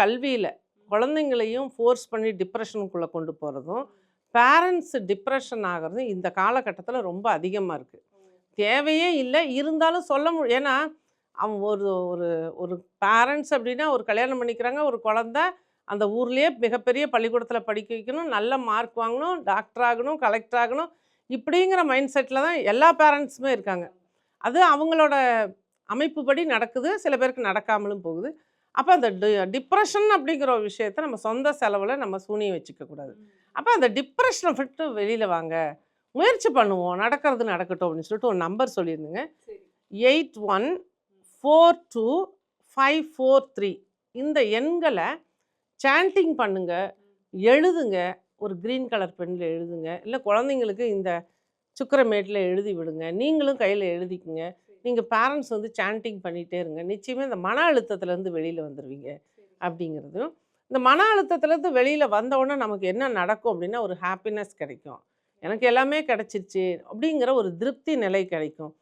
கல்வியில் குழந்தைங்களையும் ஃபோர்ஸ் பண்ணி டிப்ரெஷனுக்குள்ளே கொண்டு போகிறதும் பேரண்ட்ஸ் டிப்ரெஷன் ஆகிறதும் இந்த காலகட்டத்தில் ரொம்ப அதிகமாக இருக்குது. தேவையே இல்லை, இருந்தாலும் சொல்ல ஏன்னா அவன் ஒரு ஒரு ஒரு பேரண்ட்ஸ் அப்படின்னா ஒரு கல்யாணம் பண்ணிக்கிறாங்க, ஒரு குழந்தை அந்த ஊர்லேயே மிகப்பெரிய பள்ளிக்கூடத்தில் படிக்க வைக்கணும், நல்ல மார்க் வாங்கணும், டாக்டர் ஆகணும், கலெக்டர் ஆகணும், இப்படிங்கிற மைண்ட் செட்டில் தான் எல்லா பேரண்ட்ஸுமே இருக்காங்க. அது அவங்களோட அமைப்புப்படி நடக்குது, சில பேருக்கு நடக்காமலும் போகுது. அப்போ அந்த டிப்ரெஷன் அப்படிங்கிற ஒரு விஷயத்த நம்ம சொந்த செலவில் நம்ம சூனியம் வச்சுக்கக்கூடாது. அப்போ அந்த டிப்ரெஷனை விட்டு வெளியில் வாங்க, முயற்சி பண்ணுவோம், நடக்கிறது நடக்கட்டும் அப்படின்னு சொல்லிட்டு ஒரு நம்பர் சொல்லியிருந்தேங்க. 81425543 இந்த எண்களை சாண்டிங் பண்ணுங்க, எழுதுங்க. ஒரு க்ரீன் கலர் பென்னில் எழுதுங்க, இல்லை குழந்தைங்களுக்கு இந்த சுக்கரமேட்டில் எழுதி விடுங்க, நீங்களும் கையில் எழுதிக்குங்க. நீங்கள் பேரண்ட்ஸ் வந்து சாண்டிங் பண்ணிகிட்டே இருங்க, நிச்சயமாக இந்த மன அழுத்தத்துலேருந்து வெளியில் வந்துடுவீங்க. அப்படிங்கிறதும் இந்த மன அழுத்தத்துலேருந்து வெளியில் வந்தவுடனே நமக்கு என்ன நடக்கும் அப்படின்னா ஒரு ஹாப்பினஸ் கிடைக்கும், எனக்கு எல்லாமே கிடச்சிருச்சு அப்படிங்கிற ஒரு திருப்தி நிலை கிடைக்கும்.